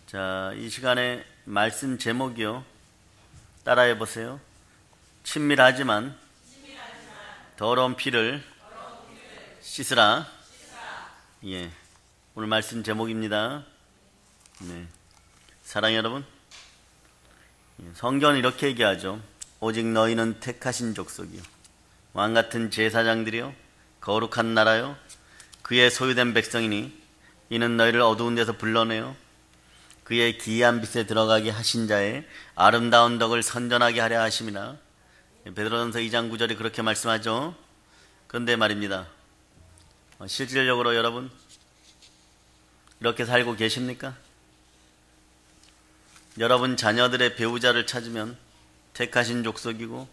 자, 이 시간에 말씀 제목이요. 따라해 보세요. 친밀하지만 더러운 피를 씻으라. 예, 오늘 말씀 제목입니다. 네, 사랑 여러분, 성경은 이렇게 얘기하죠. 오직 너희는 택하신 족속이요, 왕같은 제사장들이요, 거룩한 나라요, 그의 소유된 백성이니 이는 너희를 어두운 데서 불러내어 그의 기이한 빛에 들어가게 하신 자의 아름다운 덕을 선전하게 하려 하심이나. 베드로전서 2장 9절이 그렇게 말씀하죠. 그런데 말입니다, 실질적으로 여러분 이렇게 살고 계십니까? 여러분 자녀들의 배우자를 찾으면 택하신 족속이고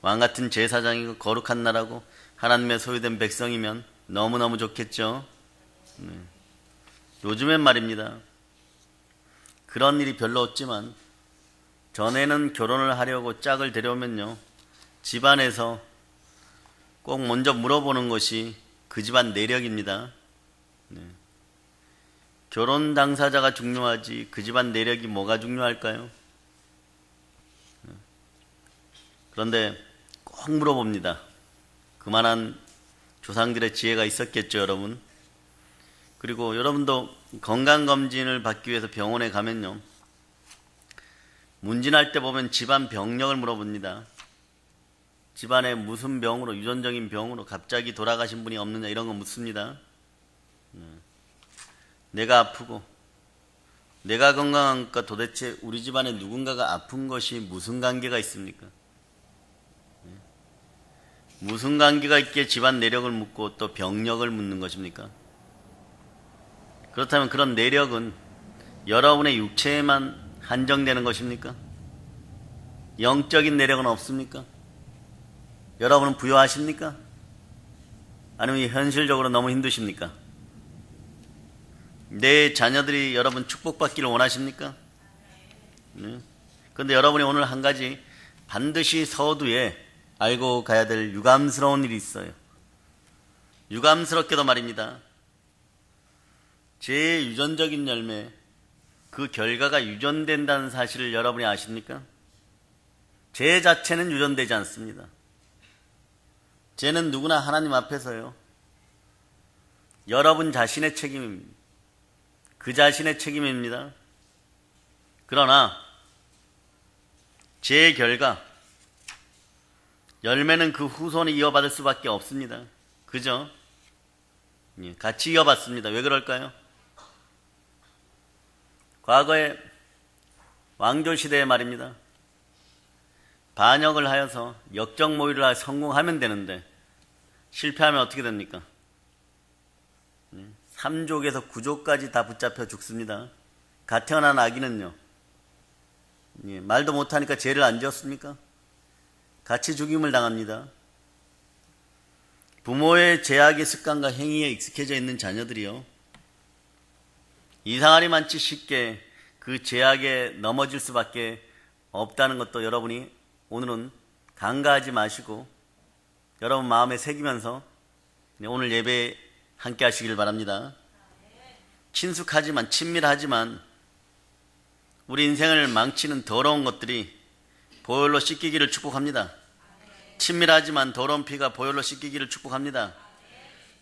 왕같은 제사장이고 거룩한 나라고 하나님의 소유된 백성이면 너무너무 좋겠죠. 요즘엔 말입니다, 그런 일이 별로 없지만 전에는 결혼을 하려고 짝을 데려오면요, 집안에서 꼭 먼저 물어보는 것이 그 집안 내력입니다. 결혼 당사자가 중요하지 그 집안 내력이 뭐가 중요할까요? 그런데 꼭 물어봅니다. 그만한 조상들의 지혜가 있었겠죠, 여러분. 그리고 여러분도 건강검진을 받기 위해서 병원에 가면요, 문진할 때 보면 집안 병력을 물어봅니다. 집안에 무슨 병으로, 유전적인 병으로 갑자기 돌아가신 분이 없느냐, 이런 거 묻습니다. 내가 아프고 내가 건강하니까 도대체 우리 집안에 누군가가 아픈 것이 무슨 관계가 있습니까? 무슨 관계가 있기에 집안 내력을 묻고 또 병력을 묻는 것입니까? 그렇다면 그런 내력은 여러분의 육체에만 한정되는 것입니까? 영적인 내력은 없습니까? 여러분은 부여하십니까? 아니면 현실적으로 너무 힘드십니까? 내 자녀들이 여러분 축복받기를 원하십니까? 그런데 여러분이 오늘 한 가지 반드시 서두에 알고 가야 될 유감스러운 일이 있어요. 유감스럽게도 말입니다, 제 유전적인 열매, 그 결과가 유전된다는 사실을 여러분이 아십니까? 제 자체는 유전되지 않습니다. 쟤는 누구나 하나님 앞에서요, 여러분 자신의 책임입니다. 그 자신의 책임입니다. 그러나 제 결과, 열매는 그 후손이 이어받을 수밖에 없습니다. 그죠? 같이 이어받습니다. 왜 그럴까요? 과거에 왕조시대에 말입니다, 반역을 하여서 역적모의를 성공하면 되는데 실패하면 어떻게 됩니까? 3족에서 9족까지 다 붙잡혀 죽습니다. 갓 태어난 아기는요, 말도 못하니까 죄를 안 지었습니까? 같이 죽임을 당합니다. 부모의 죄악의 습관과 행위에 익숙해져 있는 자녀들이요, 이상하리 많지 쉽게 그 죄악에 넘어질 수밖에 없다는 것도 여러분이 오늘은 간과하지 마시고 여러분 마음에 새기면서 오늘 예배에 함께 하시길 바랍니다. 친숙하지만, 친밀하지만 우리 인생을 망치는 더러운 것들이 보혈로 씻기기를 축복합니다. 친밀하지만 더러운 피가 보혈로 씻기기를 축복합니다.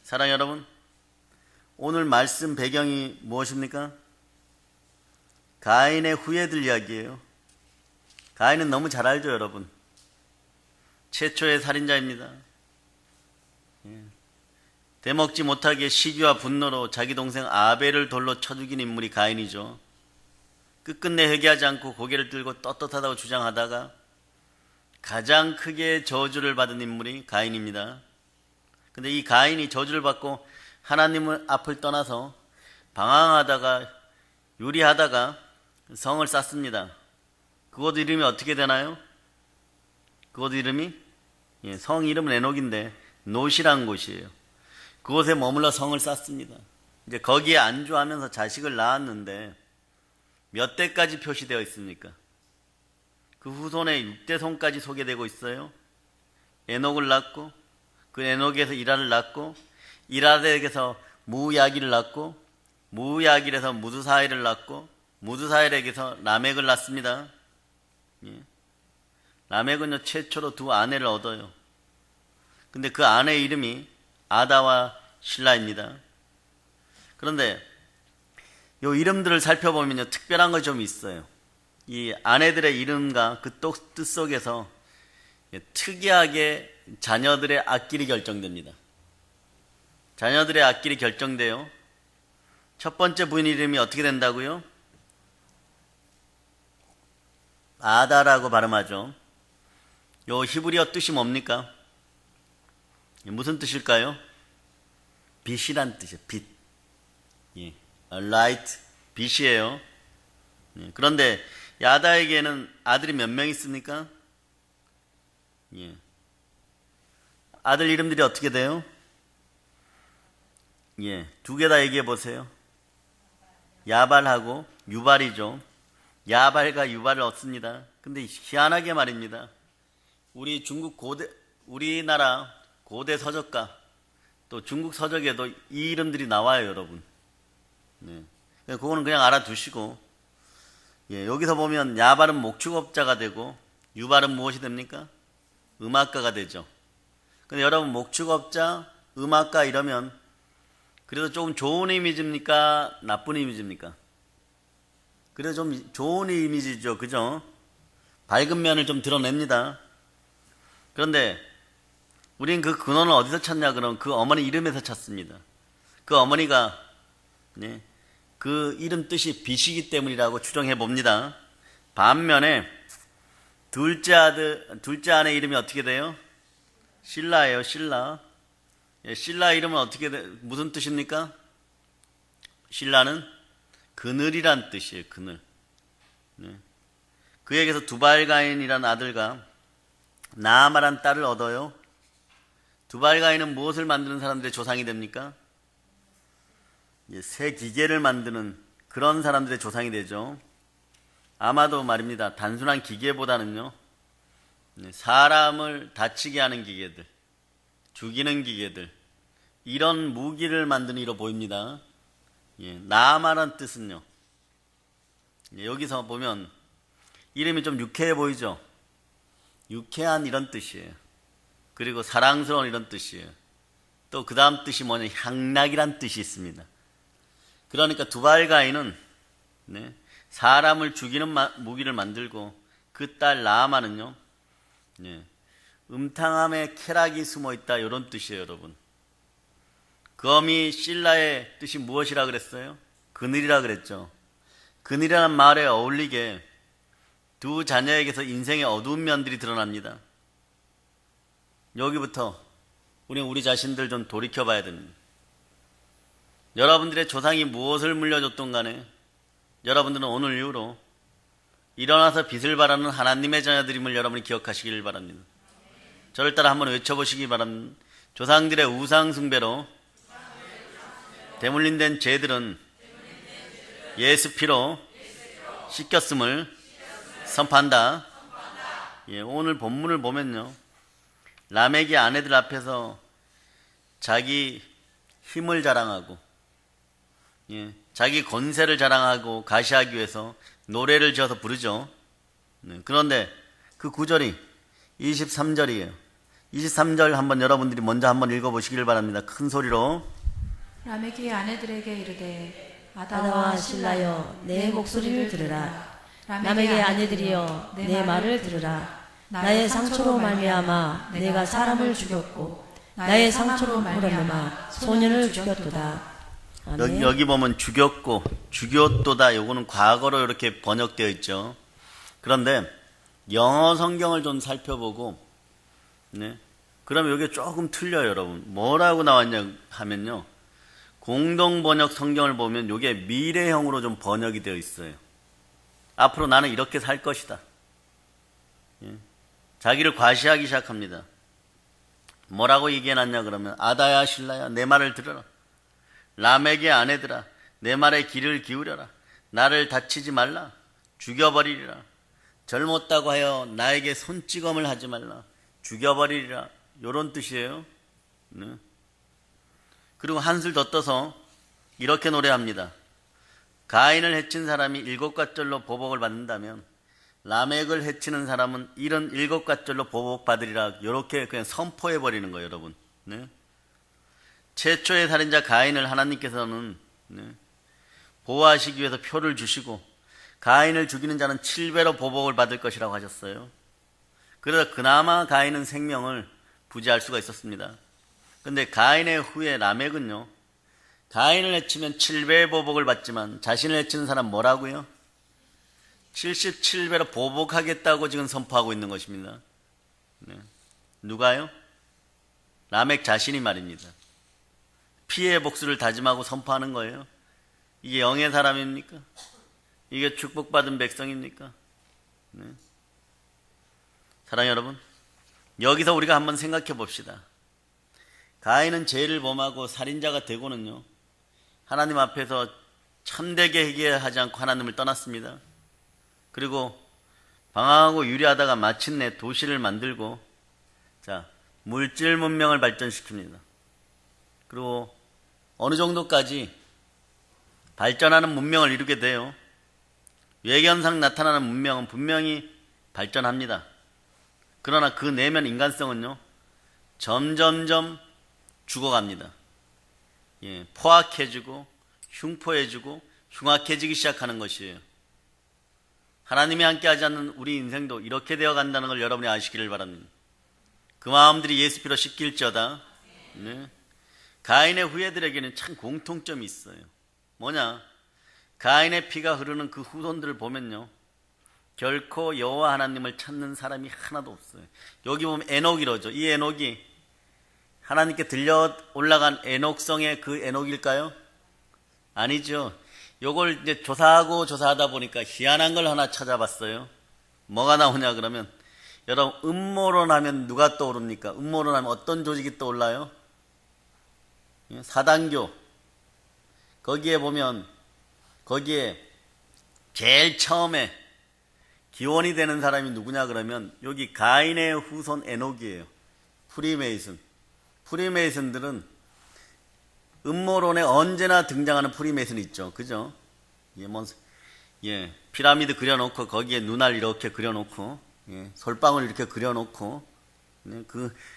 사랑 여러분, 오늘 말씀 배경이 무엇입니까? 가인의 후예들 이야기예요. 가인은 너무 잘 알죠, 여러분. 최초의 살인자입니다. 대먹지 못하게 시기와 분노로 자기 동생 아벨을 돌로 쳐 죽인 인물이 가인이죠. 끝끝내 회개하지 않고 고개를 들고 떳떳하다고 주장하다가 가장 크게 저주를 받은 인물이 가인입니다. 근데 이 가인이 저주를 받고 하나님을 앞을 떠나서 방황하다가 유리하다가 성을 쌓습니다. 그곳 이름이 어떻게 되나요? 그곳 이름이, 성 이름은 에녹인데 놋이라는 곳이에요. 그곳에 머물러 성을 쌓습니다. 이제 거기에 안주하면서 자식을 낳았는데 몇 대까지 표시되어 있습니까? 그 후손의 6대손까지 소개되고 있어요. 에녹을 낳고, 그 에녹에서 이라를 낳고, 이라에게서 무야기를 낳고, 무야길에서 무드사이를 낳고, 무드사엘에게서 라멕을 낳습니다. 예. 라멕은요 최초로 두 아내를 얻어요. 근데 그 아내의 이름이 아다와 실라입니다. 그런데 요 이름들을 살펴보면요 특별한 거 좀 있어요. 이 아내들의 이름과 그 뜻 속에서 특이하게 자녀들의 앞길이 결정됩니다. 자녀들의 앞길이 결정돼요. 첫 번째 부인 이름이 어떻게 된다고요? 아다라고 발음하죠. 요 히브리어 뜻이 뭡니까? 무슨 뜻일까요? 빛이란 뜻이에요. 빛. 예. light, 빛이에요. 예. 그런데 아다에게는 아들이 몇 명 있습니까? 예. 아들 이름들이 어떻게 돼요? 예. 두 개 다 얘기해 보세요. 야발하고 유발이죠. 야발과 유발을 얻습니다. 근데 희한하게 말입니다. 우리나라 고대 서적가, 또 중국 서적에도 이 이름들이 나와요, 여러분. 네. 그거는 그냥 알아두시고, 예, 여기서 보면 야발은 목축업자가 되고, 유발은 무엇이 됩니까? 음악가가 되죠. 근데 여러분, 목축업자, 음악가 이러면, 그래도 조금 좋은 이미지입니까? 나쁜 이미지입니까? 그래도 좀 좋은 이미지죠. 그죠? 밝은 면을 좀 드러냅니다. 그런데 우린 그 근원을 어디서 찾냐 그러면 그 어머니 이름에서 찾습니다. 그 어머니가 네, 그 이름 뜻이 빛이기 때문이라고 추정해 봅니다. 반면에 둘째 아내 이름이 어떻게 돼요? 실라예요. 실라. 예, 실라 이름은 무슨 뜻입니까? 실라는 그늘이란 뜻이에요. 그늘. 네. 그에게서 두발가인이라는 아들과 나아마란 딸을 얻어요. 두발가인은 무엇을 만드는 사람들의 조상이 됩니까? 새 기계를 만드는 그런 사람들의 조상이 되죠. 아마도 말입니다. 단순한 기계보다는요, 사람을 다치게 하는 기계들, 죽이는 기계들, 이런 무기를 만드는 이로 보입니다. 나아마란 뜻은요, 여기서 보면 이름이 좀 유쾌해 보이죠? 유쾌한 이런 뜻이에요. 그리고 사랑스러운 이런 뜻이에요. 또 그 다음 뜻이 뭐냐? 향락이란 뜻이 있습니다. 그러니까 두발가인은 사람을 죽이는 무기를 만들고 그 딸 나아마는요, 음탕함에 쾌락이 숨어있다 이런 뜻이에요. 여러분. 그 어미 실라의 뜻이 무엇이라 그랬어요? 그늘이라 그랬죠. 그늘이라는 말에 어울리게 두 자녀에게서 인생의 어두운 면들이 드러납니다. 여기부터 우리는 우리 자신들 좀 돌이켜봐야 됩니다. 여러분들의 조상이 무엇을 물려줬던 간에 여러분들은 오늘 이후로 일어나서 빛을 발하는 하나님의 자녀들임을 여러분이 기억하시길 바랍니다. 저를 따라 한번 외쳐보시기 바랍니다. 조상들의 우상 숭배로 대물림된 죄들은 예수 피로 씻겼음을 선포한다. 예, 오늘 본문을 보면요, 라멕이 아내들 앞에서 자기 힘을 자랑하고, 자기 권세를 자랑하고 가시하기 위해서 노래를 지어서 부르죠. 그런데 그 구절이 23절이에요. 23절 한번 여러분들이 먼저 한번 읽어보시길 바랍니다. 큰 소리로. 라멕이 아내들에게 이르되 아다와 실라여 내 목소리를 들으라. 라멕의 아내들이여 내 말을 들으라. 나의 상처로 말미암아 내가 사람을 죽였고 나의 상처로 말미암아 소년을 죽였도다. 아멘. 여기 보면 죽였고 죽였도다, 요거는 과거로 이렇게 번역되어 있죠. 그런데 영어 성경을 좀 살펴보고, 그러면 이게 조금 틀려요. 여러분 뭐라고 나왔냐 하면요, 공동 번역 성경을 보면 이게 미래형으로 좀 번역이 되어 있어요. 앞으로 나는 이렇게 살 것이다. 자기를 과시하기 시작합니다. 뭐라고 얘기해놨냐 그러면, 아다야 실라야 내 말을 들어라. 라멕의 아내들아 내 말에 귀를 기울여라. 나를 다치지 말라. 죽여버리리라. 젊었다고 하여 나에게 손찌검을 하지 말라. 죽여버리리라. 요런 뜻이에요. 그리고 한술 더 떠서 이렇게 노래합니다. 가인을 해친 사람이 7갓절로 보복을 받는다면 라멕을 해치는 사람은 77갓절로 보복받으리라. 이렇게 그냥 선포해 버리는 거예요, 여러분. 네? 최초의 살인자 가인을 하나님께서는 보호하시기 위해서 표를 주시고 가인을 죽이는 자는 7배로 보복을 받을 것이라고 하셨어요. 그래서 그나마 가인은 생명을 부지할 수가 있었습니다. 근데 가인의 후에 라멕은요, 가인을 해치면 7배의 보복을 받지만 자신을 해치는 사람 뭐라고요? 77배로 보복하겠다고 지금 선포하고 있는 것입니다. 네. 누가요? 라멕 자신이 말입니다. 피의 복수를 다짐하고 선포하는 거예요. 이게 영의 사람입니까? 이게 축복받은 백성입니까? 네. 사랑하는 여러분, 여기서 우리가 한번 생각해 봅시다. 가인은 죄를 범하고 살인자가 되고는요, 하나님 앞에서 참되게 회개하지 않고 하나님을 떠났습니다. 그리고 방황하고 유리하다가 마침내 도시를 만들고, 물질 문명을 발전시킵니다. 그리고 어느 정도까지 발전하는 문명을 이루게 돼요. 외견상 나타나는 문명은 분명히 발전합니다. 그러나 그 내면 인간성은요, 점점점 죽어갑니다. 포악해지고 흉포해지고 흉악해지기 시작하는 것이에요. 하나님이 함께하지 않는 우리 인생도 이렇게 되어 간다는 걸 여러분이 아시기를 바랍니다. 그 마음들이 예수 피로 씻길지어다. 네. 가인의 후예들에게는 참 공통점이 있어요. 뭐냐? 가인의 피가 흐르는 그 후손들을 보면요, 결코 여호와 하나님을 찾는 사람이 하나도 없어요. 여기 보면 에녹이라죠. 이 에녹이 하나님께 들려 올라간 에녹성의 그 에녹일까요? 아니죠. 요걸 이제 조사하다 보니까 희한한 걸 하나 찾아봤어요. 뭐가 나오냐 그러면, 여러분, 음모론 하면 누가 떠오릅니까? 음모론 하면 어떤 조직이 떠올라요? 사단교. 거기에 보면, 거기에 제일 처음에 기원이 되는 사람이 누구냐 그러면 여기 가인의 후손 에녹이에요. 프리메이슨. 프리메이슨들은 음모론에 언제나 등장하는 프리메이슨이 있죠. 그죠? 피라미드 그려놓고 거기에 눈알 이렇게 그려놓고, 솔방울 이렇게 그려놓고,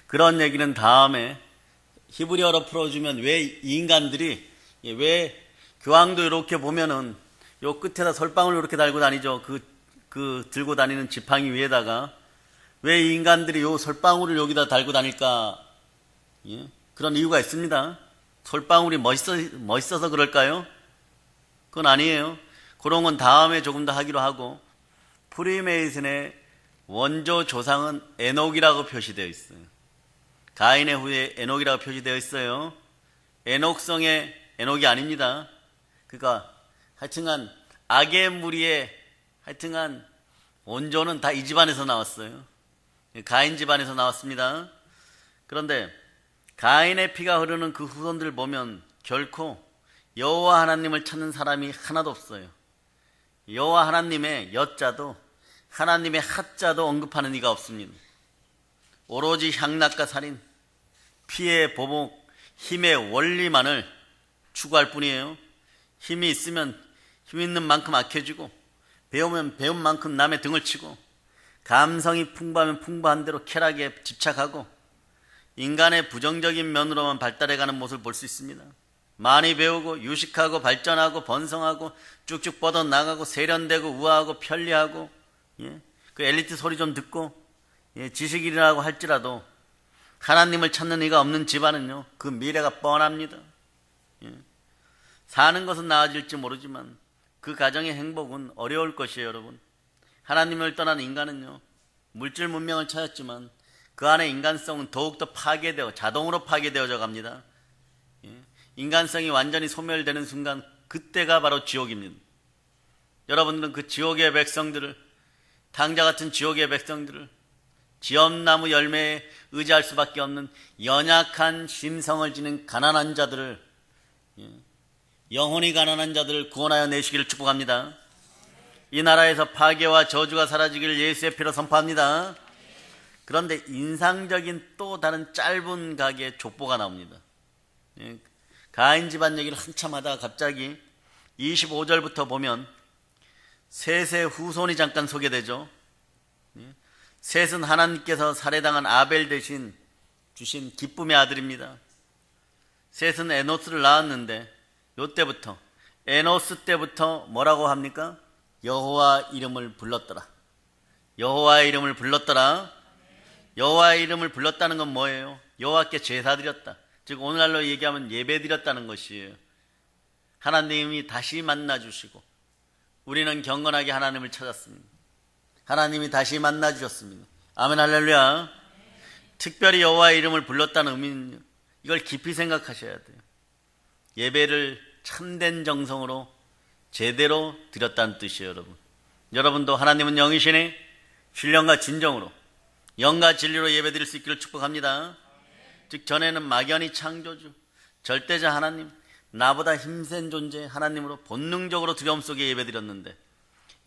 그런 얘기는 다음에 히브리어로 풀어주면, 왜 이 인간들이, 왜 교황도 이렇게 보면은 요 끝에다 솔방울 이렇게 달고 다니죠. 그 들고 다니는 지팡이 위에다가 왜 이 인간들이 요 솔방울을 여기다 달고 다닐까? 그런 이유가 있습니다. 솔방울이 멋있어서 그럴까요? 그건 아니에요. 그런 건 다음에 조금 더 하기로 하고, 프리메이슨의 원조 조상은 에녹이라고 표시되어 있어요. 가인의 후에 에녹이라고 표시되어 있어요. 에녹성의 에녹이 아닙니다. 그러니까 하여튼간 악의 무리의 하여튼간 원조는 다 이 집안에서 나왔어요. 가인 집안에서 나왔습니다. 그런데 가인의 피가 흐르는 그 후손들을 보면 결코 여호와 하나님을 찾는 사람이 하나도 없어요. 여호와 하나님의 여자도 하나님의 하자도 언급하는 이가 없습니다. 오로지 향락과 살인, 피의 보복, 힘의 원리만을 추구할 뿐이에요. 힘이 있으면 힘 있는 만큼 악해지고, 배우면 배운 만큼 남의 등을 치고, 감성이 풍부하면 풍부한 대로 쾌락에 집착하고, 인간의 부정적인 면으로만 발달해가는 모습을 볼 수 있습니다. 많이 배우고 유식하고 발전하고 번성하고 쭉쭉 뻗어나가고 세련되고 우아하고 편리하고, 그 엘리트 소리 좀 듣고, 지식인이라고 할지라도 하나님을 찾는 이가 없는 집안은요, 그 미래가 뻔합니다. 사는 것은 나아질지 모르지만 그 가정의 행복은 어려울 것이에요, 여러분. 하나님을 떠난 인간은요, 물질 문명을 찾았지만 그 안에 인간성은 더욱더 파괴되어 자동으로 파괴되어져 갑니다. 인간성이 완전히 소멸되는 순간, 그때가 바로 지옥입니다. 여러분들은 그 지옥의 백성들을, 탕자 같은 지옥의 백성들을, 지엄나무 열매에 의지할 수밖에 없는 연약한 심성을 지닌 가난한 자들을, 영혼이 가난한 자들을 구원하여 내시기를 축복합니다. 이 나라에서 파괴와 저주가 사라지기를 예수의 피로 선포합니다. 그런데 인상적인 또 다른 짧은 각의 족보가 나옵니다. 가인 집안 얘기를 한참 하다가 갑자기 25절부터 보면 셋의 후손이 잠깐 소개되죠. 셋은 하나님께서 살해당한 아벨 대신 주신 기쁨의 아들입니다. 셋은 에노스를 낳았는데 요때부터 에노스 때부터 뭐라고 합니까? 여호와 이름을 불렀더라. 여호와의 이름을 불렀더라. 여호와의 이름을 불렀다는 건 뭐예요? 여호와께 제사 드렸다. 즉 오늘날로 얘기하면 예배 드렸다는 것이에요. 하나님이 다시 만나 주시고 우리는 경건하게 하나님을 찾았습니다. 하나님이 다시 만나 주셨습니다. 아멘 할렐루야. 특별히 여호와의 이름을 불렀다는 의미는 이걸 깊이 생각하셔야 돼요. 예배를 참된 정성으로 제대로 드렸다는 뜻이에요. 여러분도 하나님은 영이시니 신령과 진정으로 영과 진리로 예배드릴 수 있기를 축복합니다. 즉 전에는 막연히 창조주 절대자 하나님, 나보다 힘센 존재 하나님으로 본능적으로 두려움 속에 예배드렸는데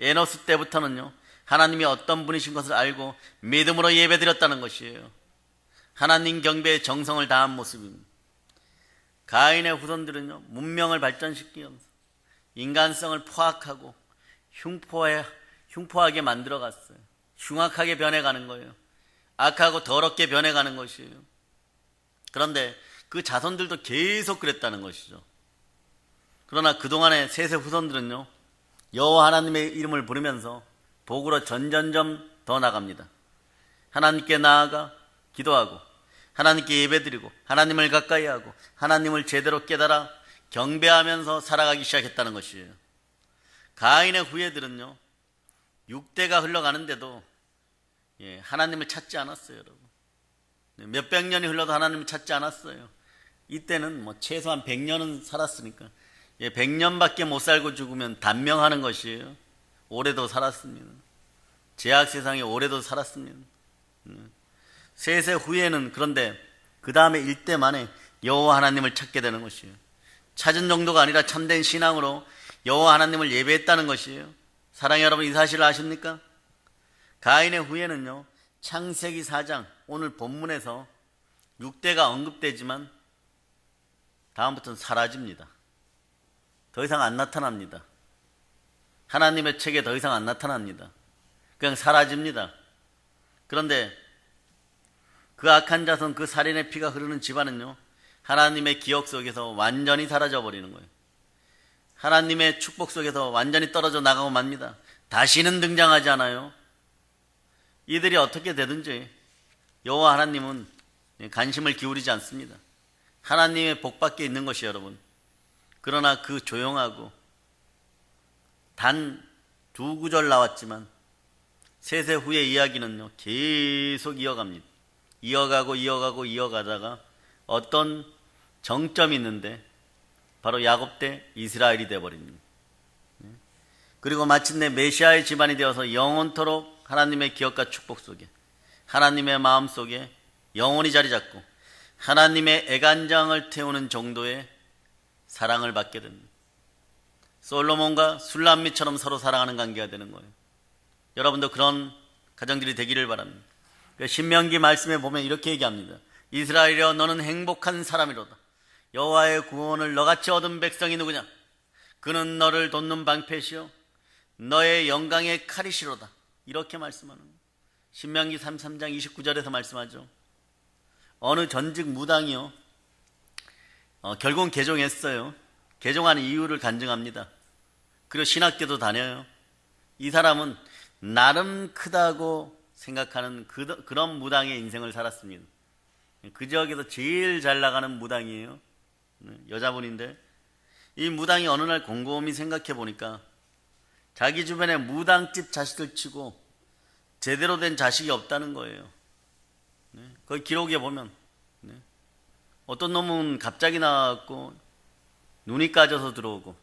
에노스 때부터는요 하나님이 어떤 분이신 것을 알고 믿음으로 예배드렸다는 것이에요. 하나님 경배의 정성을 다한 모습입니다. 가인의 후손들은요 문명을 발전시키면서 인간성을 포악하고 흉포하게 만들어갔어요. 흉악하게 변해가는 거예요. 악하고 더럽게 변해가는 것이에요. 그런데 그 자손들도 계속 그랬다는 것이죠. 그러나 그동안의 셋의 후손들은요 여호와 하나님의 이름을 부르면서 복으로 전전점 더 나갑니다. 하나님께 나아가 기도하고 하나님께 예배드리고 하나님을 가까이 하고 하나님을 제대로 깨달아 경배하면서 살아가기 시작했다는 것이에요. 가인의 후예들은요 6대가 흘러가는데도 하나님을 찾지 않았어요. 여러분. 몇백 년이 흘러도 하나님을 찾지 않았어요. 이때는 최소한 100년은 살았으니까 100년밖에 못 살고 죽으면 단명하는 것이에요. 오래도 살았습니다. 제약 세상에 오래도 살았습니다. 셋의 후예는 그런데 그 다음에 1대 만에 여호와 하나님을 찾게 되는 것이에요. 찾은 정도가 아니라 참된 신앙으로 여호와 하나님을 예배했다는 것이에요. 사랑하는 여러분, 이 사실을 아십니까? 가인의 후예는요 창세기 4장 오늘 본문에서 6대가 언급되지만 다음부터는 사라집니다. 더 이상 안 나타납니다. 하나님의 책에 더 이상 안 나타납니다. 그냥 사라집니다. 그런데 그 악한 자손, 그 살인의 피가 흐르는 집안은요 하나님의 기억 속에서 완전히 사라져 버리는 거예요. 하나님의 축복 속에서 완전히 떨어져 나가고 맙니다. 다시는 등장하지 않아요. 이들이 어떻게 되든지 여호와 하나님은 관심을 기울이지 않습니다. 하나님의 복밖에 있는 것이 여러분. 그러나 그 조용하고 단 2구절 나왔지만 셋의 후의 이야기는요 계속 이어갑니다. 이어가다가 어떤 정점이 있는데 바로 야곱 때 이스라엘이 되어버립니다. 그리고 마침내 메시아의 집안이 되어서 영원토록 하나님의 기억과 축복 속에 하나님의 마음 속에 영원히 자리 잡고 하나님의 애간장을 태우는 정도의 사랑을 받게 됩니다. 솔로몬과 술람미처럼 서로 사랑하는 관계가 되는 거예요. 여러분도 그런 가정들이 되기를 바랍니다. 신명기 말씀에 보면 이렇게 얘기합니다. 이스라엘이여 너는 행복한 사람이로다. 여호와의 구원을 너같이 얻은 백성이 누구냐? 그는 너를 돕는 방패시요 너의 영광의 칼이시로다. 이렇게 말씀하는 거예요. 신명기 33장 29절에서 말씀하죠. 어느 전직 무당이요 결국은 개종했어요. 개종하는 이유를 간증합니다. 그리고 신학교도 다녀요. 이 사람은 나름 크다고 생각하는 그런 무당의 인생을 살았습니다. 그 지역에서 제일 잘 나가는 무당이에요. 여자분인데 이 무당이 어느 날 곰곰이 생각해 보니까 자기 주변에 무당집 자식들 치고 제대로 된 자식이 없다는 거예요. 거기 기록에 보면 어떤 놈은 갑자기 나왔고 눈이 까져서 들어오고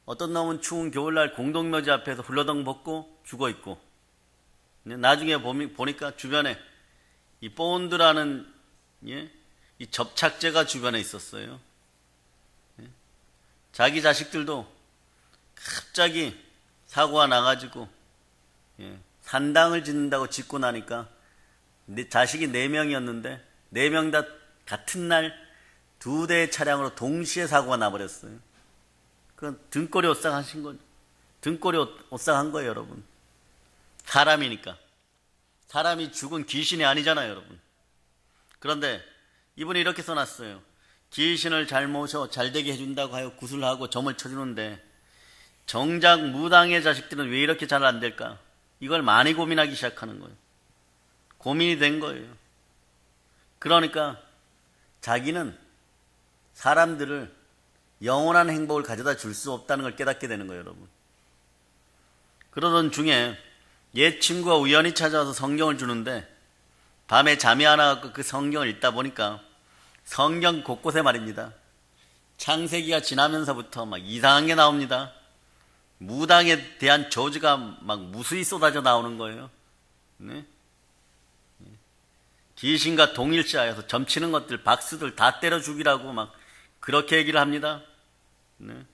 어떤 놈은 추운 겨울날 공동묘지 앞에서 훌러덩 벗고 죽어있고 나중에 보니까 주변에 이 본드라는 이 접착제가 주변에 있었어요. 자기 자식들도 갑자기 사고가 나가지고 산당을 짓는다고 짓고 나니까 자식이 4명이었는데 4명 다 같은 날 2대의 차량으로 동시에 사고가 나버렸어요. 그건 등골이 오싹하신 거죠. 등골이 오싹한 거예요, 여러분. 사람이니까. 사람이 죽은 귀신이 아니잖아요, 여러분. 그런데 이분이 이렇게 써놨어요. 귀신을 잘 모셔 잘 되게 해준다고 하여 구슬하고 점을 쳐주는데 정작 무당의 자식들은 왜 이렇게 잘 안 될까? 이걸 많이 고민하기 시작하는 거예요. 고민이 된 거예요. 그러니까 자기는 사람들을 영원한 행복을 가져다 줄 수 없다는 걸 깨닫게 되는 거예요, 여러분. 그러던 중에 옛 친구가 우연히 찾아와서 성경을 주는데 밤에 잠이 안 와서 그 성경을 읽다 보니까 성경 곳곳에 말입니다. 창세기가 지나면서부터 막 이상한 게 나옵니다. 무당에 대한 저주가 막 무수히 쏟아져 나오는 거예요. 네? 귀신과 동일시하여서 점치는 것들, 박수들 다 때려 죽이라고 막 그렇게 얘기를 합니다. 네?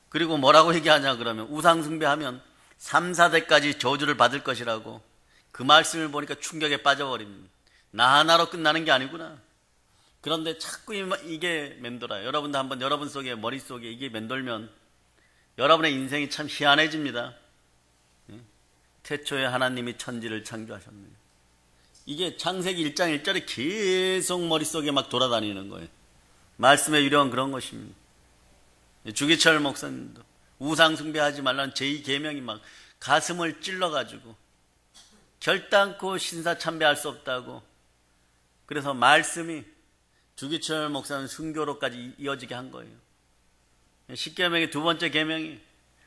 그리고 뭐라고 얘기하냐 그러면 우상 숭배하면 3, 4대까지 저주를 받을 것이라고 그 말씀을 보니까 충격에 빠져버립니다. 나 하나로 끝나는 게 아니구나. 그런데 자꾸 이게 맴돌아요. 여러분도 한번 여러분 속에 머릿속에 이게 맴돌면 여러분의 인생이 참 희한해집니다. 네? 태초에 하나님이 천지를 창조하셨네요. 이게 창세기 1장 1절에 계속 머릿속에 막 돌아다니는 거예요. 말씀의 유령은 그런 것입니다. 주기철 목사님도 우상 숭배하지 말라는 제2계명이 막 가슴을 찔러가지고 결단코 신사 참배할 수 없다고. 그래서 말씀이 주기철 목사는 순교로까지 이어지게 한 거예요. 10계명의 두 번째 계명이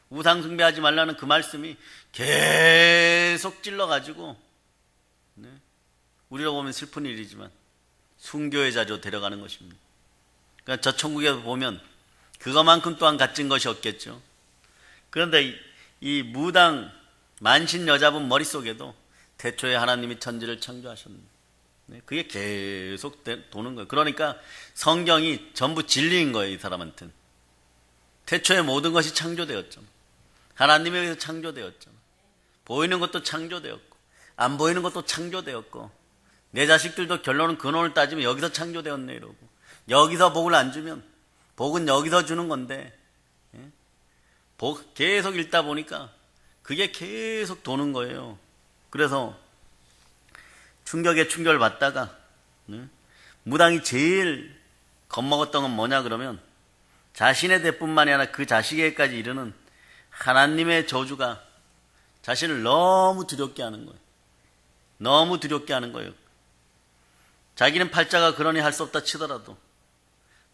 우상 숭배하지 말라는 그 말씀이 계속 찔러가지고 네. 우리로 보면 슬픈 일이지만 순교의 자리로 데려가는 것입니다. 그러니까 저 천국에 보면 그것만큼 또한 값진 것이 없겠죠. 그런데 이 무당 만신 여자분 머릿속에도 태초에 하나님이 천지를 창조하셨는데 네, 그게 계속 도는 거예요. 그러니까 성경이 전부 진리인 거예요, 이 사람한테는. 태초에 모든 것이 창조되었죠. 하나님에 의해서 창조되었죠. 보이는 것도 창조되었고 안 보이는 것도 창조되었고 내 자식들도 결론은 근원을 따지면 여기서 창조되었네 이러고 여기서 복을 안 주면 복은 여기서 주는 건데 계속 읽다 보니까 그게 계속 도는 거예요. 그래서 충격에 충격을 받다가 무당이 제일 겁먹었던 건 뭐냐 그러면 자신의 대뿐만이 아니라 그 자식에게까지 이르는 하나님의 저주가 자신을 너무 두렵게 하는 거예요. 너무 두렵게 하는 거예요. 자기는 팔자가 그러니 할 수 없다 치더라도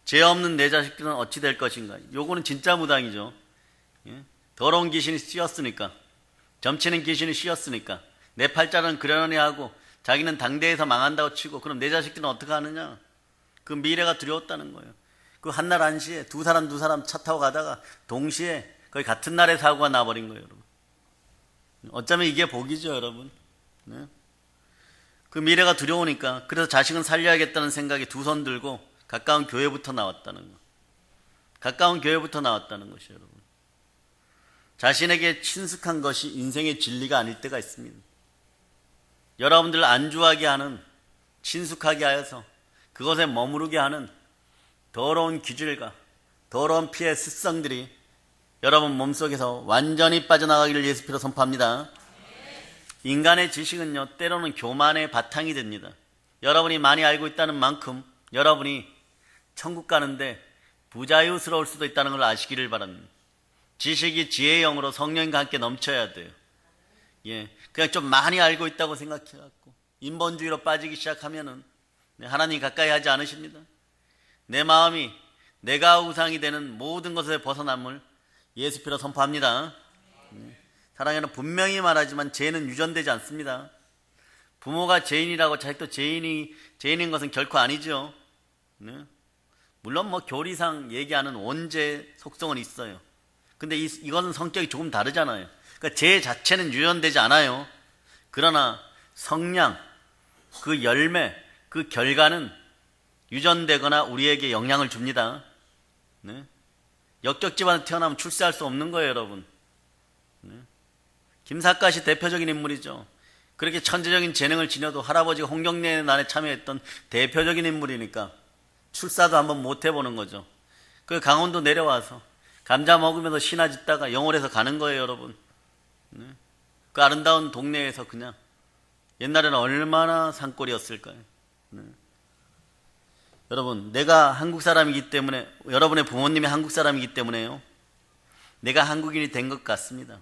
죄 없는 내 자식들은 어찌 될 것인가. 요거는 진짜 무당이죠. 더러운 귀신이 씌었으니까, 점치는 귀신이 씌었으니까 내 팔자는 그러니 하고 자기는 당대에서 망한다고 치고 그럼 내 자식들은 어떻게 하느냐. 그 미래가 두려웠다는 거예요. 그 한날 한시에 두 사람 차 타고 가다가 동시에 거의 같은 날에 사고가 나버린 거예요, 여러분. 어쩌면 이게 복이죠, 여러분. 네? 그 미래가 두려우니까 그래서 자식은 살려야겠다는 생각이 두 손 들고 가까운 교회부터 나왔다는 거. 가까운 교회부터 나왔다는 것이에요, 여러분. 자신에게 친숙한 것이 인생의 진리가 아닐 때가 있습니다. 여러분들을 안주하게 하는, 친숙하게 하여서 그것에 머무르게 하는 더러운 기질과 더러운 피의 습성들이 여러분 몸속에서 완전히 빠져나가기를 예수 피로 선포합니다. 인간의 지식은요, 때로는 교만의 바탕이 됩니다. 여러분이 많이 알고 있다는 만큼 여러분이 천국 가는데 부자유스러울 수도 있다는 걸 아시기를 바랍니다. 지식이 지혜의 영으로 성령과 함께 넘쳐야 돼요. 그냥 좀 많이 알고 있다고 생각해갖고 인본주의로 빠지기 시작하면은 하나님 가까이 하지 않으십니다. 내 마음이 내가 우상이 되는 모든 것에 벗어남을 예수 피로 선포합니다. 사랑하는 분명히 말하지만 죄는 유전되지 않습니다. 부모가 죄인이라고 자식도 죄인인 것은 결코 아니죠. 물론 뭐 교리상 얘기하는 원죄 속성은 있어요. 근데 이거는 성격이 조금 다르잖아요. 그러니까 죄 자체는 유전되지 않아요. 그러나 성량, 그 열매, 그 결과는 유전되거나 우리에게 영향을 줍니다. 역적 집안에 태어나면 출세할 수 없는 거예요, 여러분. 김삿갓이 대표적인 인물이죠. 그렇게 천재적인 재능을 지녀도 할아버지가 홍경래 난에 참여했던 대표적인 인물이니까 출사도 한번 못 해보는 거죠. 그 강원도 내려와서 감자 먹으면서 신화 짓다가 영월에서 가는 거예요, 여러분. 네? 그 아름다운 동네에서 그냥 옛날에는 얼마나 산골이었을까요? 네. 여러분, 내가 한국 사람이기 때문에, 여러분의 부모님이 한국 사람이기 때문에요, 내가 한국인이 된 것 같습니다.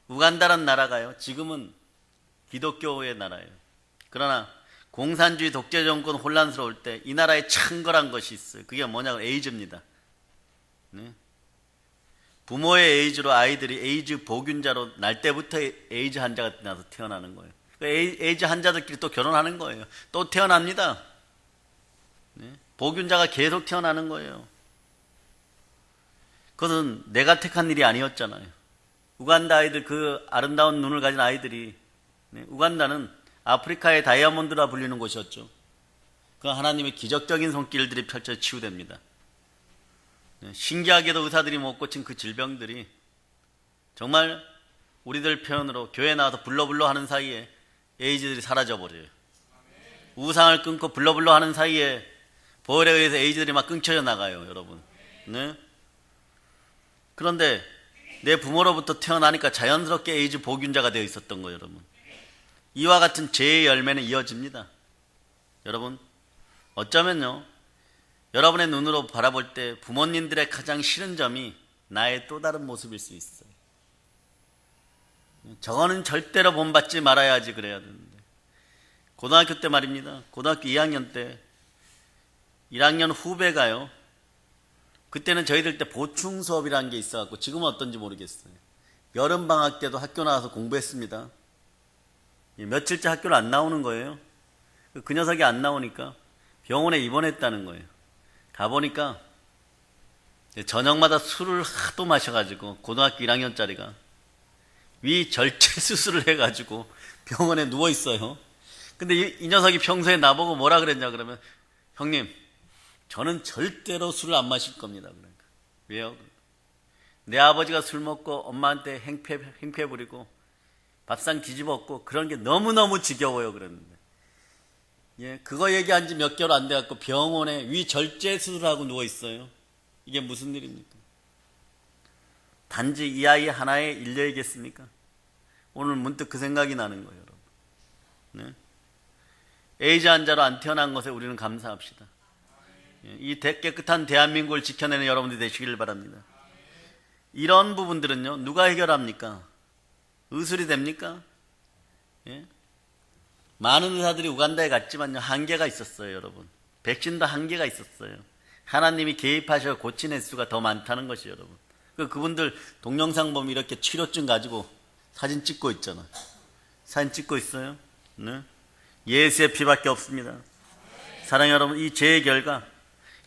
우간다란 나라가요, 지금은 기독교의 나라예요. 그러나 공산주의 독재 정권 혼란스러울 때 이 나라에 창궐한 것이 있어요. 그게 뭐냐고, 에이즈입니다. 네? 부모의 에이즈로 아이들이 에이즈 보균자로 날 때부터 에이즈 환자가 나서 태어나는 거예요. 에이즈 환자들끼리 또 결혼하는 거예요. 또 태어납니다. 네? 보균자가 계속 태어나는 거예요. 그것은 내가 택한 일이 아니었잖아요. 우간다 아이들, 그 아름다운 눈을 가진 아이들이, 네? 우간다는 아프리카의 다이아몬드라 불리는 곳이었죠. 그 하나님의 기적적인 손길들이 펼쳐 치유됩니다. 네? 신기하게도 의사들이 못 고친 그 질병들이 정말 우리들 표현으로 교회 나와서 불러불러 하는 사이에 에이즈들이 사라져버려요. 우상을 끊고 불러불러 하는 사이에 보혈에 의해서 에이즈들이 막 끊겨져 나가요, 여러분. 네? 그런데 내 부모로부터 태어나니까 자연스럽게 에이즈 보균자가 되어 있었던 거예요, 여러분. 이와 같은 죄의 열매는 이어집니다. 여러분, 어쩌면요, 여러분의 눈으로 바라볼 때 부모님들의 가장 싫은 점이 나의 또 다른 모습일 수 있어요. 저거는 절대로 본받지 말아야지 그래야 되는데. 고등학교 때 말입니다. 고등학교 2학년 때 1학년 후배가요, 그때는 저희들 때 보충 수업이라는 게 있어갖고 지금은 어떤지 모르겠어요. 여름방학 때도 학교 나와서 공부했습니다. 며칠째 학교를 안 나오는 거예요. 그 녀석이 안 나오니까 병원에 입원했다는 거예요. 가보니까 저녁마다 술을 하도 마셔가지고 고등학교 1학년짜리가 위 절제 수술을 해가지고 병원에 누워있어요. 근데 이 녀석이 평소에 나보고 뭐라 그랬냐 그러면, 형님, 저는 절대로 술을 안 마실 겁니다. 그러니까. 왜요? 내 아버지가 술 먹고 엄마한테 행패 부리고 밥상 뒤집었고 그런 게 너무너무 지겨워요. 그랬는데, 예, 그거 얘기한 지 몇 개월 안 돼갖고 병원에 위 절제 수술하고 누워있어요. 이게 무슨 일입니까? 단지 이 아이 하나의 인류이겠습니까? 오늘 문득 그 생각이 나는 거예요, 여러분. 네? 에이즈 환자로 안 태어난 것에 우리는 감사합시다. 이 깨끗한 대한민국을 지켜내는 여러분들이 되시길 바랍니다. 이런 부분들은요, 누가 해결합니까? 의술이 됩니까? 예? 많은 의사들이 우간다에 갔지만요, 한계가 있었어요, 여러분. 백신도 한계가 있었어요. 하나님이 개입하셔 고친 횟수가 더 많다는 것이, 여러분. 그분들 동영상 보면 이렇게 치료증 가지고 사진 찍고 있잖아. 사진 찍고 있어요. 네? 예수의 피밖에 없습니다. 사랑하는 여러분, 이 죄의 결과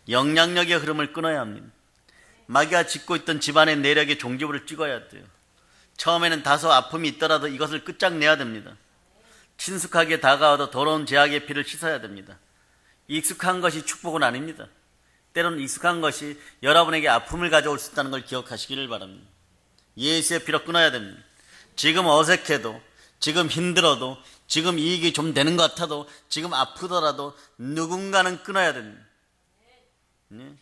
영향력의 흐름을 끊어야 합니다. 마귀가 짓고 있던 집안의 내력의 종지부를 찍어야 돼요. 처음에는 다소 아픔이 있더라도 이것을 끝장내야 됩니다. 친숙하게 다가와도 더러운 죄악의 피를 씻어야 됩니다. 익숙한 것이 축복은 아닙니다. 때로는 익숙한 것이 여러분에게 아픔을 가져올 수 있다는 걸 기억하시기를 바랍니다. 예수의 피로 끊어야 됩니다. 지금 어색해도, 지금 힘들어도, 지금 이익이 좀 되는 것 같아도, 지금 아프더라도 누군가는 끊어야 됩니다. 네?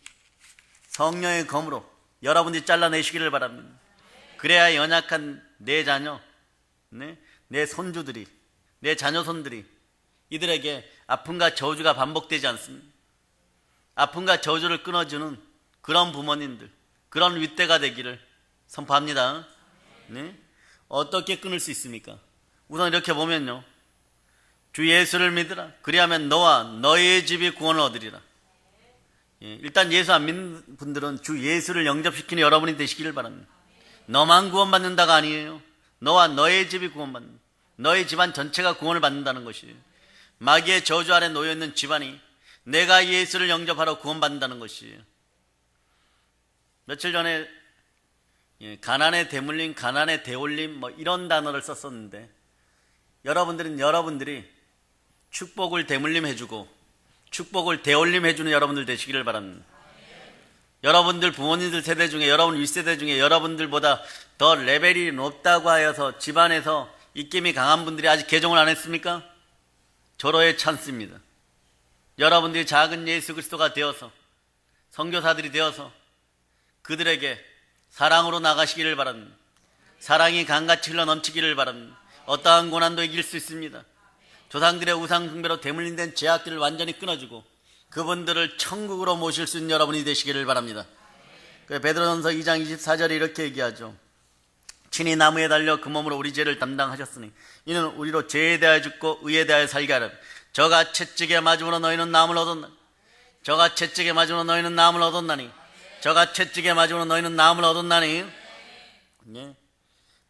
성령의 검으로 여러분들이 잘라내시기를 바랍니다. 그래야 연약한 내 자녀, 네? 내 손주들이, 내 자녀손들이 이들에게 아픔과 저주가 반복되지 않습니다. 아픔과 저주를 끊어주는 그런 부모님들, 그런 윗대가 되기를 선포합니다. 네? 어떻게 끊을 수 있습니까? 우선 이렇게 보면요, 주 예수를 믿으라. 그리하면 너와 너의 집이 구원을 얻으리라. 예, 일단 예수 안 믿는 분들은 주 예수를 영접시키는 여러분이 되시기를 바랍니다. 너만 구원받는다가 아니에요. 너와 너의 집이 구원받는다. 너의 집안 전체가 구원을 받는다는 것이에요. 마귀의 저주 아래 놓여있는 집안이 내가 예수를 영접하러 구원받는다는 것이에요. 며칠 전에 가난에 대물림, 가난에 대올림 뭐 이런 단어를 썼었는데, 여러분들이 축복을 대물림 해주고 축복을 대올림 해주는 여러분들 되시기를 바랍니다. 여러분들 부모님들 세대 중에, 여러분 윗세대 중에 여러분들보다 더 레벨이 높다고 하여서 집안에서 입김이 강한 분들이 아직 개종을 안 했습니까? 절호의 찬스입니다. 여러분들이 작은 예수 그리스도가 되어서, 선교사들이 되어서 그들에게 사랑으로 나가시기를 바랍니다. 사랑이 강같이 흘러 넘치기를 바랍니다. 어떠한 고난도 이길 수 있습니다. 조상들의 우상 숭배로 대물림된 죄악들을 완전히 끊어주고 그분들을 천국으로 모실 수 있는 여러분이 되시기를 바랍니다. 베드로전서 2장 24절에 이렇게 얘기하죠. 친히 나무에 달려 그 몸으로 우리 죄를 담당하셨으니 이는 우리로 죄에 대하여 죽고 의에 대하여 살게 하려 저가 채찍에 맞음으로 너희는 나음을 얻었나니 저가 채찍에 맞음으로 너희는 나음을 얻었나니 저가 채찍에 맞음으로 너희는 나음을 얻었나니. 예.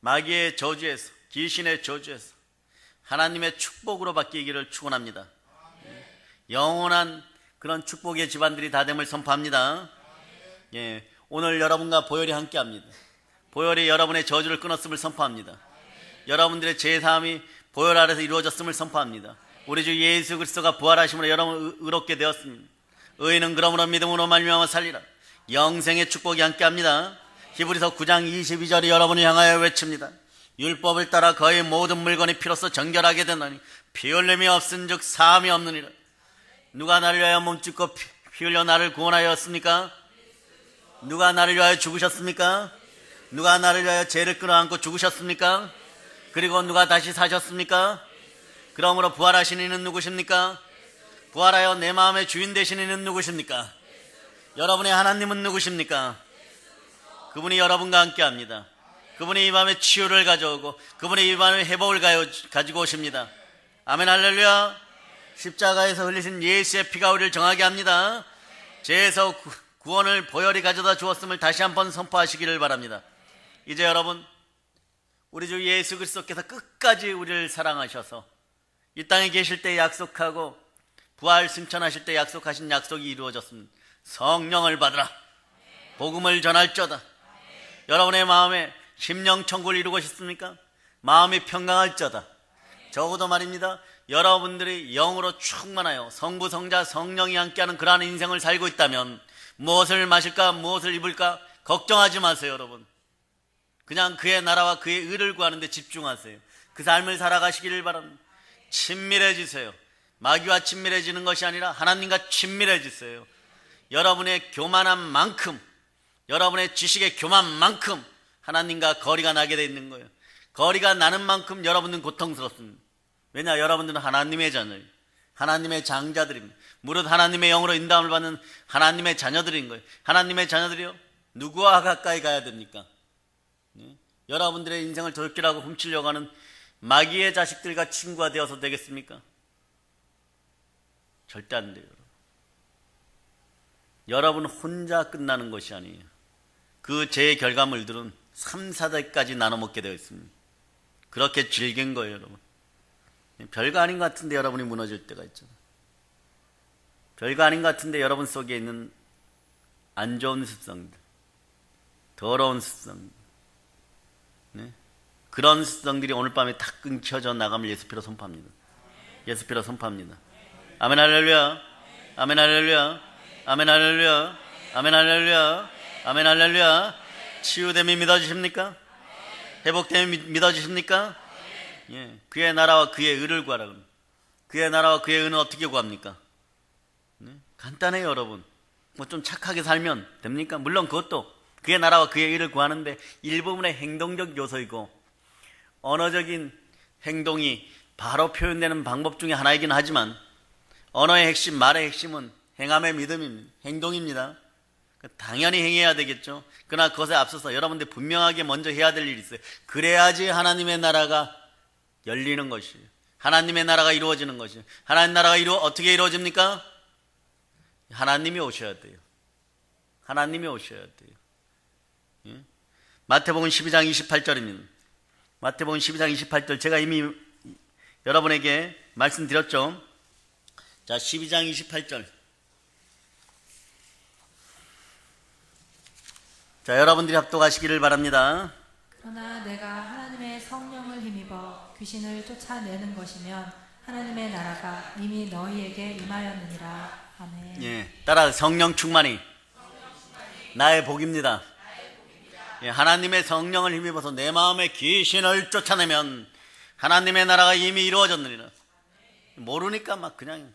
마귀의 저주에서 귀신의 저주에서 하나님의 축복으로 바뀌기를 축원합니다. 영원한 그런 축복의 집안들이 다 됨을 선포합니다. 예, 오늘 여러분과 보혈이 함께합니다. 보혈이 여러분의 저주를 끊었음을 선포합니다. 여러분들의 제사함이 보혈 아래서 이루어졌음을 선포합니다. 우리 주 예수 그리스도가 부활하심으로 여러분 의롭게 되었습니다. 의인은 그러므로 믿음으로 말미암아 살리라. 영생의 축복이 함께합니다. 히브리서 9장 22절이 여러분을 향하여 외칩니다. 율법을 따라 거의 모든 물건이 피로써 정결하게 되나니 피 흘림이 없은즉 사함이 없느니라. 누가 나를 위하여 몸짓고 피 흘려 나를 구원하였습니까? 누가 나를 위하여 죽으셨습니까? 누가 나를 위하여 죄를 끌어안고 죽으셨습니까? 그리고 누가 다시 사셨습니까? 그러므로 부활하신 이는 누구십니까? 부활하여 내 마음의 주인 되신 이는 누구십니까? 여러분의 하나님은 누구십니까? 그분이 여러분과 함께합니다. 그분이 이 밤에 치유를 가져오고 그분이 이 밤에 회복을 가지고 오십니다. 아멘 할렐루야. 십자가에서 흘리신 예수의 피가 우리를 정하게 합니다. 죄에서 구원을 보혈이 가져다 주었음을 다시 한번 선포하시기를 바랍니다. 이제 여러분, 우리 주 예수 그리스도께서 끝까지 우리를 사랑하셔서 이 땅에 계실 때 약속하고 부활 승천하실 때 약속하신 약속이 이루어졌습니다. 성령을 받으라. 복음을 전할저다. 여러분의 마음에 심령 천국을 이루고 싶습니까? 마음이 평강할저다. 적어도 말입니다. 여러분들이 영으로 충만하여 성부, 성자, 성령이 함께하는 그러한 인생을 살고 있다면 무엇을 마실까, 무엇을 입을까 걱정하지 마세요, 여러분. 그냥 그의 나라와 그의 의를 구하는 데 집중하세요. 그 삶을 살아가시기를 바랍니다. 친밀해지세요. 마귀와 친밀해지는 것이 아니라 하나님과 친밀해지세요. 여러분의 교만한 만큼, 여러분의 지식의 교만만큼 하나님과 거리가 나게 돼 있는 거예요. 거리가 나는 만큼 여러분은 고통스럽습니다. 왜냐? 여러분들은 하나님의 자녀예요. 하나님의 장자들입니다. 무릇 하나님의 영으로 인도함을 받는 하나님의 자녀들인 거예요. 하나님의 자녀들이요, 누구와 가까이 가야 됩니까? 여러분들의 인생을 돌길하고 훔치려고 하는 마귀의 자식들과 친구가 되어서 되겠습니까? 절대 안 돼요. 여러분 혼자 끝나는 것이 아니에요. 그 죄의 결과물들은 3, 4대까지 나눠 먹게 되어 있습니다. 그렇게 질긴 거예요, 여러분. 별거 아닌 것 같은데 여러분이 무너질 때가 있잖아요. 별거 아닌 것 같은데 여러분 속에 있는 안 좋은 습성들, 더러운 습성들, 네? 그런 습성들이 오늘 밤에 다 끊겨져 나가면 예수 피로 선포합니다. 예수 피로 선포합니다. 아멘 할렐루야. 아멘 할렐루야. 아멘 할렐루야. 아멘 할렐루야. 아멘 할렐루야. 치유됨이 믿어지십니까? 회복됨이 믿어지십니까? 예, 그의 나라와 그의 의를 구하라. 그의 나라와 그의 의는 어떻게 구합니까? 네? 간단해요, 여러분. 뭐 좀 착하게 살면 됩니까? 물론 그것도 그의 나라와 그의 의를 구하는데 일부분의 행동적 요소이고 언어적인 행동이 바로 표현되는 방법 중에 하나이긴 하지만 언어의 핵심, 말의 핵심은 행함의 믿음입니다. 행동입니다. 당연히 행해야 되겠죠. 그러나 그것에 앞서서 여러분들 분명하게 먼저 해야 될 일이 있어요. 그래야지 하나님의 나라가 열리는 것이에요. 하나님의 나라가 이루어지는 것이에요. 하나님 나라가 어떻게 이루어집니까? 하나님이 오셔야 돼요. 하나님이 오셔야 돼요. 예? 마태복음 12장 28절입니다. 마태복음 12장 28절 제가 이미 여러분에게 말씀드렸죠. 자, 12장 28절. 자, 여러분들이 합독하시기를 바랍니다. 그러나 내가 하나님의 성령을 힘입어 귀신을 쫓아내는 것이면 하나님의 나라가 이미 너희에게 임하였느니라. 아멘. 예, 따라 성령 충만이 나의 복입니다. 예, 하나님의 성령을 힘입어서 내 마음에 귀신을 쫓아내면 하나님의 나라가 이미 이루어졌느니라. 모르니까 막 그냥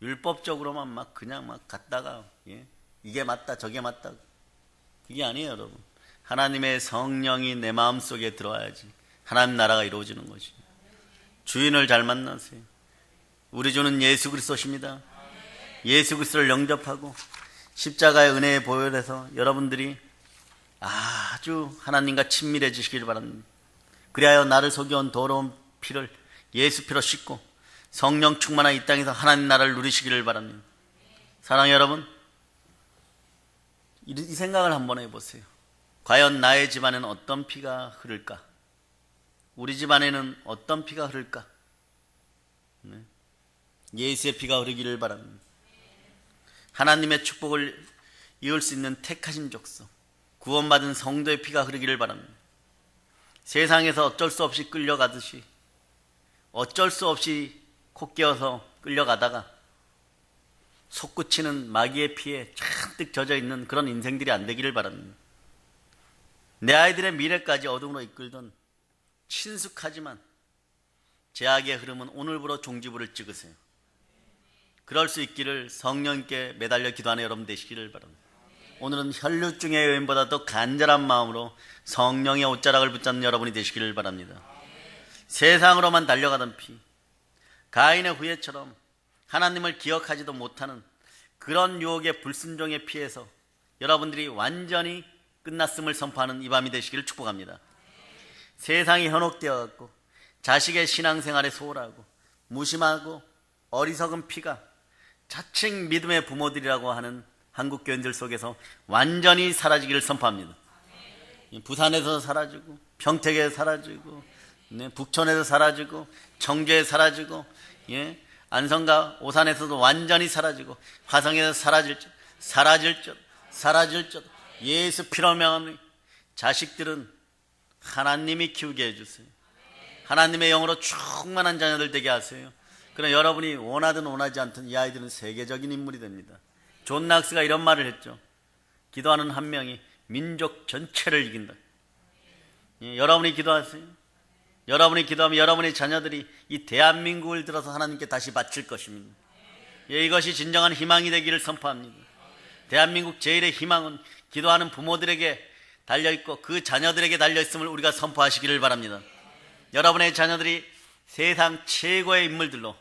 율법적으로만 막 그냥 막 갔다가, 예, 이게 맞다 저게 맞다 그게 아니에요, 여러분. 하나님의 성령이 내 마음속에 들어와야지 하나님 나라가 이루어지는 것이. 주인을 잘 만나세요. 우리 주는 예수 그리스도십니다. 예수 그리스도를 영접하고 십자가의 은혜에 보혈해서 여러분들이 아주 하나님과 친밀해지시길 바랍니다. 그리하여 나를 속여온 더러운 피를 예수 피로 씻고 성령 충만한 이 땅에서 하나님 나라를 누리시기를 바랍니다. 사랑하는 여러분, 이 생각을 한번 해보세요. 과연 나의 집안에는 어떤 피가 흐를까? 우리 집안에는 어떤 피가 흐를까? 예수의 피가 흐르기를 바랍니다. 하나님의 축복을 이을 수 있는 택하신 족속, 구원받은 성도의 피가 흐르기를 바랍니다. 세상에서 어쩔 수 없이 끌려가듯이 어쩔 수 없이 코 끼어서 끌려가다가 솟구치는 마귀의 피에 잔뜩 젖어있는 그런 인생들이 안 되기를 바랍니다. 내 아이들의 미래까지 어둠으로 이끌던 친숙하지만 제약의 흐름은 오늘부로 종지부를 찍으세요. 그럴 수 있기를 성령께 매달려 기도하는 여러분 되시기를 바랍니다. 오늘은 혈류증의 여인보다 더 간절한 마음으로 성령의 옷자락을 붙잡는 여러분이 되시기를 바랍니다. 세상으로만 달려가던 피, 가인의 후예처럼 하나님을 기억하지도 못하는 그런 유혹의 불순종의 피에서 여러분들이 완전히 끝났음을 선포하는 이 밤이 되시기를 축복합니다. 세상이 현혹되어갖고 자식의 신앙생활에 소홀하고 무심하고 어리석은 피가 자칭 믿음의 부모들이라고 하는 한국 교인들 속에서 완전히 사라지기를 선포합니다. 부산에서 사라지고 평택에서 사라지고 북촌에서 사라지고 청주에서 사라지고 안성과 오산에서도 완전히 사라지고 화성에서 사라질 것 예수 피로 명하니 자식들은 하나님이 키우게 해주세요. 하나님의 영으로 충만한 자녀들 되게 하세요. 그러나 여러분이 원하든 원하지 않든 이 아이들은 세계적인 인물이 됩니다. 존 낙스가 이런 말을 했죠. 기도하는 한 명이 민족 전체를 이긴다. 여러분이 기도하세요. 여러분이 기도하면 여러분의 자녀들이 이 대한민국을 들어서 하나님께 다시 바칠 것입니다. 이것이 진정한 희망이 되기를 선포합니다. 대한민국 제일의 희망은 기도하는 부모들에게 달려있고 그 자녀들에게 달려있음을 우리가 선포하시기를 바랍니다. 여러분의 자녀들이 세상 최고의 인물들로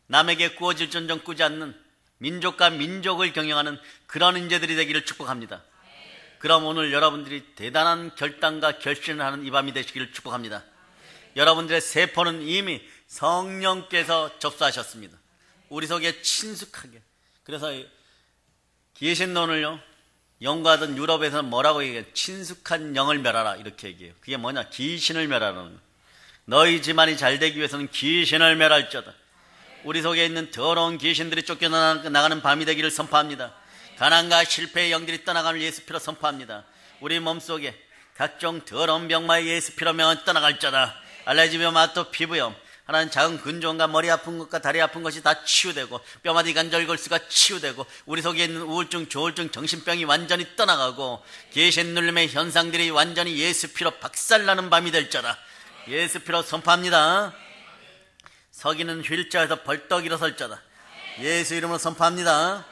남에게 꾸어질전정 꾸지 않는 민족과 민족을 경영하는 그런 인재들이 되기를 축복합니다. 그럼 오늘 여러분들이 대단한 결단과 결심을 하는 이 밤이 되시기를 축복합니다. 여러분들의 세포는 이미 성령께서 접수하셨습니다. 우리 속에 친숙하게. 그래서 기신론을요, 영과하던 유럽에서는 뭐라고 얘기해요? 친숙한 영을 멸하라 이렇게 얘기해요. 그게 뭐냐? 귀신을 멸하라는 거예요. 너희 집안이 잘 되기 위해서는 귀신을 멸할지어다. 우리 속에 있는 더러운 귀신들이 쫓겨나가는 밤이 되기를 선포합니다. 가난과 실패의 영들이 떠나감을 예수 피로 선포합니다. 우리 몸속에 각종 더러운 병마의 예수 피로 명은 떠나갈지어다. 알레르기병, 아토, 피부염, 하나는 작은 근종과 머리 아픈 것과 다리 아픈 것이 다 치유되고 뼈마디 관절 골수가 치유되고 우리 속에 있는 우울증, 조울증, 정신병이 완전히 떠나가고 귀신 눌림의 현상들이 완전히 예수 피로 박살나는 밤이 될지어다. 예수 피로 선포합니다. 서기는 휠자에서 벌떡 일어설지어다. 예수 이름으로 선포합니다.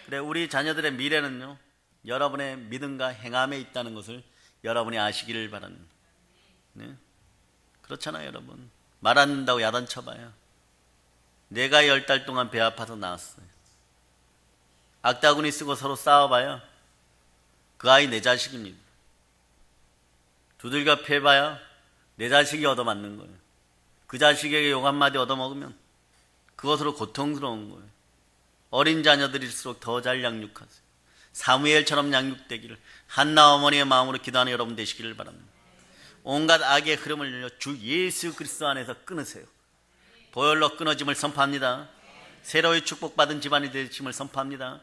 그래, 우리 자녀들의 미래는요, 여러분의 믿음과 행함에 있다는 것을 여러분이 아시기를 바랍니다. 네? 그렇잖아요, 여러분. 말 안 듣는다고 야단쳐봐요. 내가 10달 동안 배 아파서 나왔어요. 악다구니 쓰고 서로 싸워봐요. 그 아이 내 자식입니다. 두들겨 패봐야 내 자식이 얻어맞는 거예요. 그 자식에게 욕 한마디 얻어먹으면 그것으로 고통스러운 거예요. 어린 자녀들일수록 더 잘 양육하세요. 사무엘처럼 양육되기를 한나 어머니의 마음으로 기도하는 여러분 되시기를 바랍니다. 온갖 악의 흐름을 열려 주 예수 그리스도 안에서 끊으세요. 보혈로 끊어짐을 선포합니다. 새로이 축복받은 집안이 되심을 선포합니다.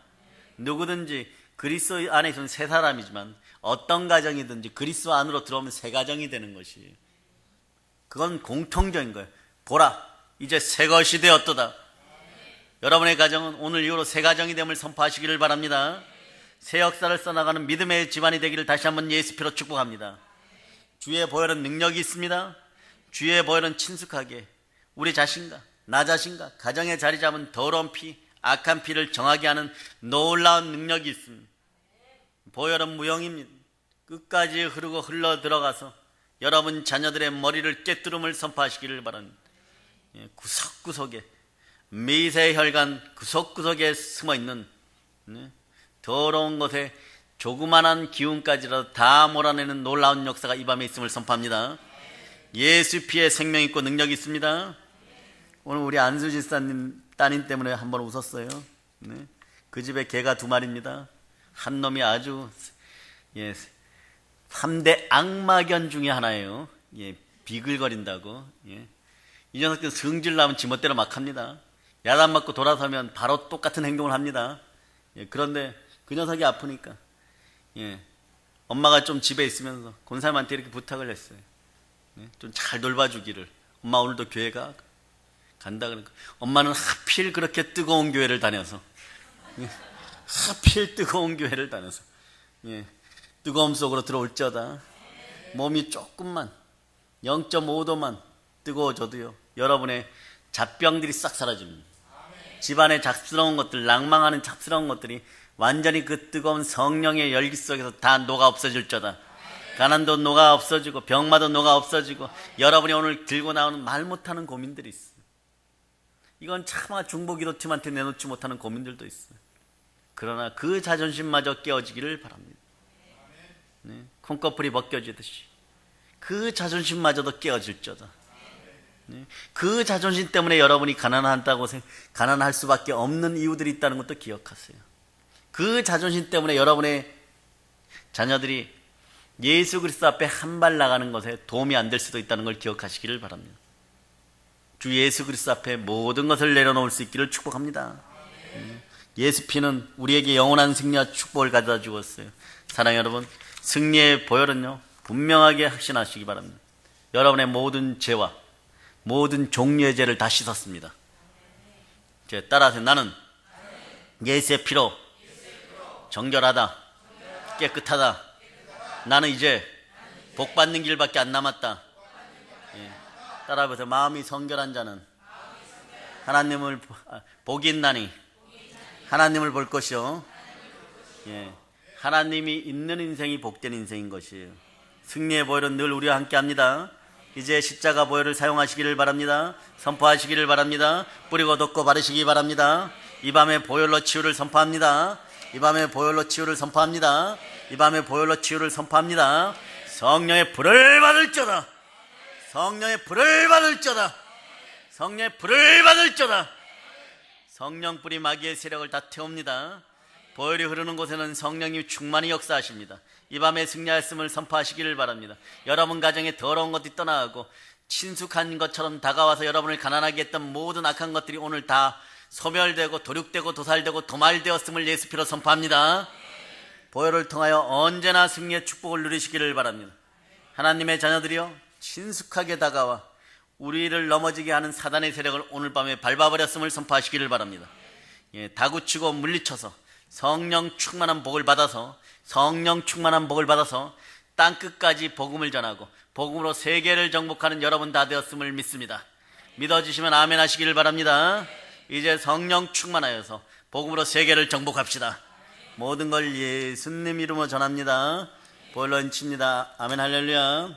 누구든지 그리스도 안에 있는 새 사람이지만 어떤 가정이든지 그리스도 안으로 들어오면 새 가정이 되는 것이에요. 그건 공통적인 거예요. 보라, 이제 새 것이 되었도다. 여러분의 가정은 오늘 이후로 새 가정이 됨을 선포하시기를 바랍니다. 새 역사를 써나가는 믿음의 집안이 되기를 다시 한번 예수 피로 축복합니다. 주의 보혈은 능력이 있습니다. 주의 보혈은 친숙하게 우리 자신과 나 자신과 가정에 자리 잡은 더러운 피, 악한 피를 정하게 하는 놀라운 능력이 있습니다. 보혈은 무형입니다. 끝까지 흐르고 흘러 들어가서 여러분 자녀들의 머리를 꿰뚫음을 선포하시기를 바랍니다. 구석구석에, 미세혈관 구석구석에 숨어있는 더러운 것에 조그만한 기운까지라도 다 몰아내는 놀라운 역사가 이 밤에 있음을 선포합니다. 예수 피에 생명이 있고 능력이 있습니다. 오늘 우리 안수 집사님 따님 때문에 한번 웃었어요. 그 집에 개가 2마리입니다. 한 놈이 아주 3대 악마견 중에 하나예요. 비글거린다고. 이 녀석들 성질 나면 지멋대로 막 합니다. 야단 맞고 돌아서면 바로 똑같은 행동을 합니다. 그런데 그 녀석이 아프니까 엄마가 좀 집에 있으면서 권사님한테 이렇게 부탁을 했어요. 좀 잘 돌봐주기를. 엄마 오늘도 교회 간다 그러니까 엄마는 하필 그렇게 뜨거운 교회를 다녀서 하필 뜨거운 교회를 다녀서 뜨거움 속으로 들어올지어다. 몸이 조금만 0.5도만 뜨거워져도요 여러분의 잡병들이 싹 사라집니다. 집안의 잡스러운 것들, 낭망하는 잡스러운 것들이 완전히 그 뜨거운 성령의 열기 속에서 다 녹아 없어질 거다. 가난도 녹아 없어지고 병마도 녹아 없어지고 여러분이 오늘 들고 나오는 말 못하는 고민들이 있어요. 이건 차마 중보기도팀한테 내놓지 못하는 고민들도 있어요. 그러나 그 자존심마저 깨어지기를 바랍니다. 콩꺼풀이 벗겨지듯이 그 자존심마저도 깨어질저다. 그 자존심 때문에 여러분이 가난할 수밖에 없는 이유들이 있다는 것도 기억하세요. 그 자존심 때문에 여러분의 자녀들이 예수 그리스도 앞에 한 발 나가는 것에 도움이 안 될 수도 있다는 걸 기억하시기를 바랍니다. 주 예수 그리스도 앞에 모든 것을 내려놓을 수 있기를 축복합니다. 예수 피는 우리에게 영원한 승리와 축복을 가져다 주었어요. 사랑하는 여러분, 승리의 보혈은요 분명하게 확신하시기 바랍니다. 여러분의 모든 죄와 모든 종류의 죄를 다 씻었습니다. 따라하세요. 나는 예수의 피로 정결하다, 깨끗하다. 나는 이제 복 받는 길밖에 안 남았다. 따라해보세요. 마음이 성결한 자는 하나님을 복이 있나니 하나님을 볼 것이요. 하나님이 있는 인생이 복된 인생인 것이에요. 승리의 보혈은 늘 우리와 함께합니다. 이제 십자가 보혈을 사용하시기를 바랍니다. 선포하시기를 바랍니다. 뿌리고 덮고 바르시기 바랍니다. 이 밤에 보혈로 치유를 선포합니다. 이 밤에 보혈로 치유를 선포합니다. 이 밤에 보혈로 치유를 선포합니다. 성령의 불을 받을지어다. 성령의 불을 받을지어다. 성령의 불을 받을지어다. 성령 뿌리 마귀의 세력을 다 태웁니다. 보혈이 흐르는 곳에는 성령이 충만히 역사하십니다. 이 밤에 승리하였음을 선포하시기를 바랍니다. 여러분 가정에 더러운 것들이 떠나가고 친숙한 것처럼 다가와서 여러분을 가난하게 했던 모든 악한 것들이 오늘 다 소멸되고 도륙되고 도살되고 도말되었음을 예수 피로 선포합니다. 보혈을 통하여 언제나 승리의 축복을 누리시기를 바랍니다. 하나님의 자녀들이여 친숙하게 다가와 우리를 넘어지게 하는 사단의 세력을 오늘 밤에 밟아버렸음을 선포하시기를 바랍니다. 다구치고 물리쳐서 성령 충만한 복을 받아서 땅끝까지 복음을 전하고 복음으로 세계를 정복하는 여러분 다 되었음을 믿습니다. 믿어주시면 아멘 하시기를 바랍니다. 이제 성령 충만하여서 복음으로 세계를 정복합시다. 모든 걸 예수님 이름으로 전합니다. 보혈로 인칩니다. 아멘 할렐루야.